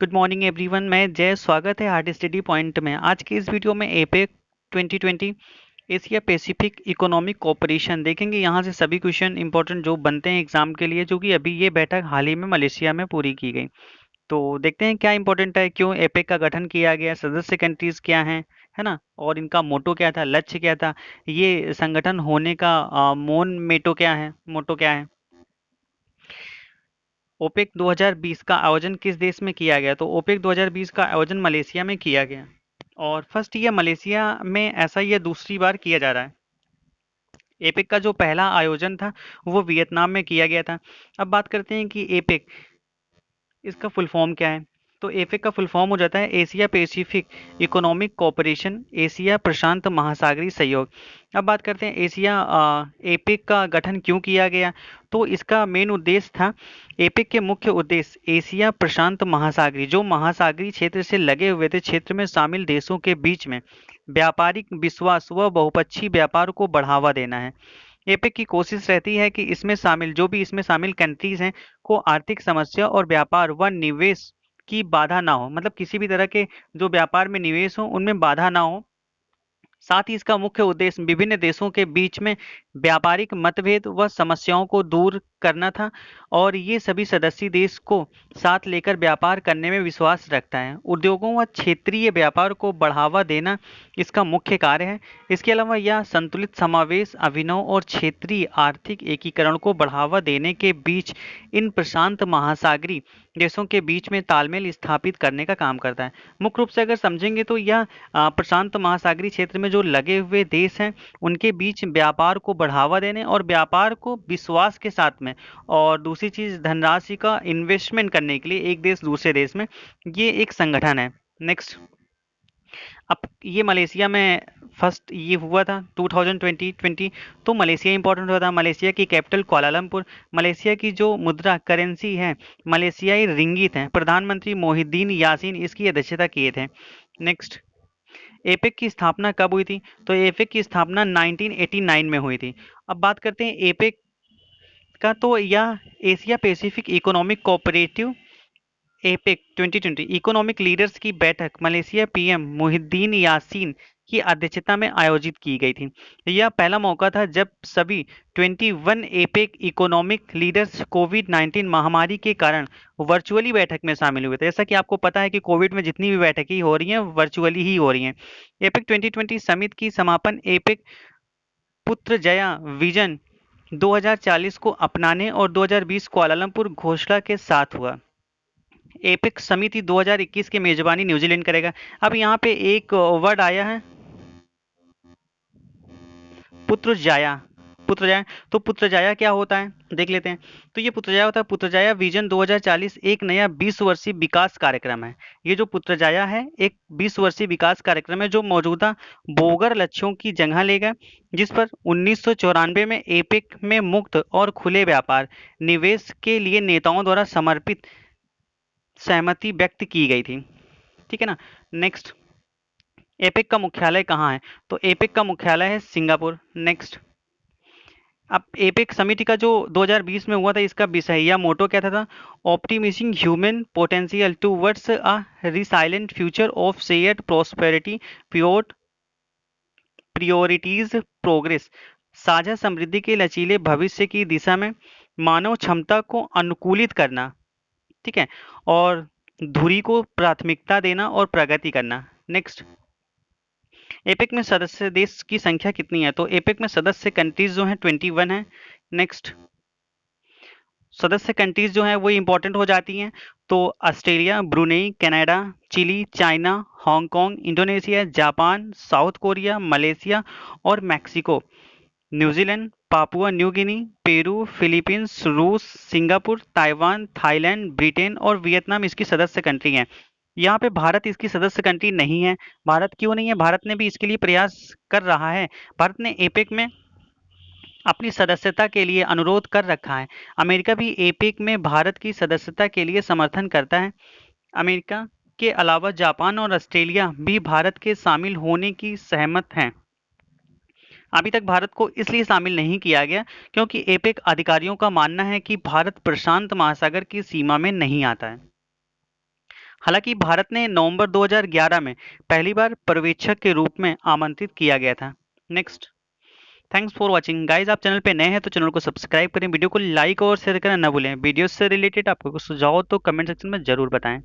Good morning everyone. मैं जय, स्वागत है हार्ड स्टडी पॉइंट में। आज की इस वीडियो में APEC 2020 Asia Pacific economic cooperation देखेंगे। यहाँ से सभी क्वेश्चन इंपॉर्टेंट जो बनते हैं एग्जाम के लिए, जो कि अभी ये बैठक हाल ही में मलेशिया में पूरी की गई। तो देखते हैं क्या इंपॉर्टेंट है, क्यों एपेक का गठन किया गया, सदस्य कंट्रीज क्या हैं, है ना, और इनका मोटो क्या था, लक्ष्य क्या था, ये संगठन होने का मोटो क्या है। ओपेक 2020 का आयोजन किस देश में किया गया? तो ओपेक 2020 का आयोजन मलेशिया में किया गया, और फर्स्ट ये मलेशिया में ऐसा ये दूसरी बार किया जा रहा है। एपेक का जो पहला आयोजन था वो वियतनाम में किया गया था। अब बात करते हैं कि एपेक, इसका फुल फॉर्म क्या है? तो एपेक का फुल फॉर्म हो जाता है Asia Pacific economic cooperation, Asia प्रशांत महासागरीय सहयोग। अब बात करते हैं एपेक का गठन क्यों किया गया? तो इसका मेन उद्देश्य था, एपेक के मुख्य उद्देश्य एशिया प्रशांत महासागरीय, जो महासागरीय क्षेत्र से लगे हुए थे, क्षेत्र में शामिल देशों के बीच में व्यापारिक विश्वास व बहुपक्षीय व्यापार को बढ़ावा देना है। एपेक की कोशिश रहती है कि इसमें शामिल कंट्रीज हैं को आर्थिक समस्या और व्यापार व निवेश की बाधा ना हो, मतलब किसी भी तरह के जो व्यापार में निवेश हो उनमें बाधा ना हो। साथ ही इसका मुख्य उद्देश्य विभिन्न देशों के बीच में व्यापारिक मतभेद व समस्याओं को दूर करना था, और ये सभी सदस्य देश को साथ लेकर व्यापार करने में विश्वास रखता है। उद्योगों व क्षेत्रीय व्यापार को बढ़ावा देना इसका मुख्य कार्य है। इसके अलावा यह संतुलित समावेश, अभिनव और क्षेत्रीय आर्थिक एकीकरण को बढ़ावा देने के बीच इन प्रशांत महासागरीय देशों के बीच में तालमेल स्थापित करने का काम करता है। मुख्य रूप से अगर समझेंगे तो यह प्रशांत महासागरीय क्षेत्र में जो लगे हुए देश हैं उनके बीच व्यापार को बढ़ावा देने और व्यापार को विश्वास के साथ में, और दूसरी चीज धनराशि का इन्वेस्टमेंट करने के लिए एक देश दूसरे देश में, ये एक संगठन है। नेक्स्ट, अब ये मलेशिया में फर्स्ट ये हुआ था 2020। तो मलेशिया इंपॉर्टेंट हुआ था। मलेशिया की कैपिटल कुआलालंपुर। मलेशिया की जो मुद्रा करेंसी है मलेशियाई रिंगित है। प्रधानमंत्री मोहिद्दीन यासीन इसकी अध्यक्षता किए थे। नेक्स्ट, एपेक की स्थापना कब हुई थी? तो एपेक की स्थापना 1989 में हुई थी। अब बात करते हैं एपेक का, तो यह Asia Pacific economic cooperative APEC 2020 economic leaders की बैठक मलेशिया पीएम मुहिद्दीन यासीन की अध्यक्षता में आयोजित की गई थी। यह पहला मौका था जब सभी 21 एपेक इकोनॉमिक लीडर्स कोविड-19 महामारी के कारण वर्चुअली बैठक में शामिल हुए थे। जैसा कि आपको पता है कि कोविड में जितनी भी बैठकें हो रही हैं वर्चुअली ही हो रही हैं। एपेक 2020 समिट की समापन एपेक पुत्रजया विजन 2040 को अपनाने और 2020 कुआलालंपुर घोषणा के साथ हुआ। एपेक समिति 2021 की मेजबानी न्यूजीलैंड करेगा। अब यहाँ पे एक वर्ड आया है पुत्रजाया। पुत्रजाया, तो पुत्रजाया क्या होता है देख लेते हैं। तो ये पुत्रजाया होता है, पुत्रजाया विजन 2040 एक नया 20 वर्षीय विकास कार्यक्रम है। ये जो पुत्रजाया है एक 20 वर्षीय विकास कार्यक्रम है जो मौजूदा बोगर लक्ष्यों की जगह लेगा, जिस पर 1994 में एपेक में मुक्त और खुले व्यापार निवेश के लिए नेताओं द्वारा समर्पित सहमति व्यक्त की गई थी। ठीक है ना। नेक्स्ट, एपेक का मुख्यालय कहाँ है? तो एपेक का मुख्यालय है सिंगापुर। नेक्स्ट, अब एपेक समिति का जो 2020 में हुआ था इसका विषय या मोटो क्या था? Optimising human potential towards a resilient future of shared prosperity priorities progress. साझा समृद्धि के लचीले भविष्य की दिशा में मानव क्षमता को अनुकूलित करना, ठीक है, और धुरी को प्राथमिकता देना और प्रगति करना। नेक्स्ट, एपेक में सदस्य देश की संख्या कितनी है? तो एपेक में सदस्य कंट्रीज जो हैं 21 है। नेक्स्ट, सदस्य कंट्रीज जो हैं वो इंपॉर्टेंट हो जाती हैं। तो Australia, Brunei, Canada, Chile, China, Hong Kong, Indonesia, Japan, South Korea, Malaysia और Mexico, New Zealand, Papua New Guinea, Peru, Philippines, रूस, सिंगापुर, ताइवान, थाईलैंड, ब्रिटेन और वियतनाम इसकी सदस्य कंट्री हैं। यहाँ पे भारत इसकी सदस्य कंट्री नहीं है। भारत क्यों नहीं है? भारत ने भी इसके लिए प्रयास कर रहा है। भारत ने एपेक में अपनी सदस्यता के लिए अनुरोध कर रखा है। अमेरिका भी एपेक में भारत की सदस्यता के लिए समर्थन करता है। अमेरिका के अलावा जापान और ऑस्ट्रेलिया भी भारत के शामिल होने की सहमत हैं। अभी तक भारत को इसलिए शामिल नहीं किया गया क्योंकि एपेक अधिकारियों का मानना है कि भारत प्रशांत महासागर की सीमा में नहीं आता है। हालांकि भारत ने नवंबर 2011 में पहली बार पर्यवेक्षक के रूप में आमंत्रित किया गया था। Next. Thanks for watching guys. आप चैनल पे नए हैं तो चैनल को सब्सक्राइब करें, वीडियो को लाइक और शेयर करना ना भूलें। वीडियो से रिलेटेड आपको कुछ सुझाव हो तो कमेंट सेक्शन में जरूर बताएं।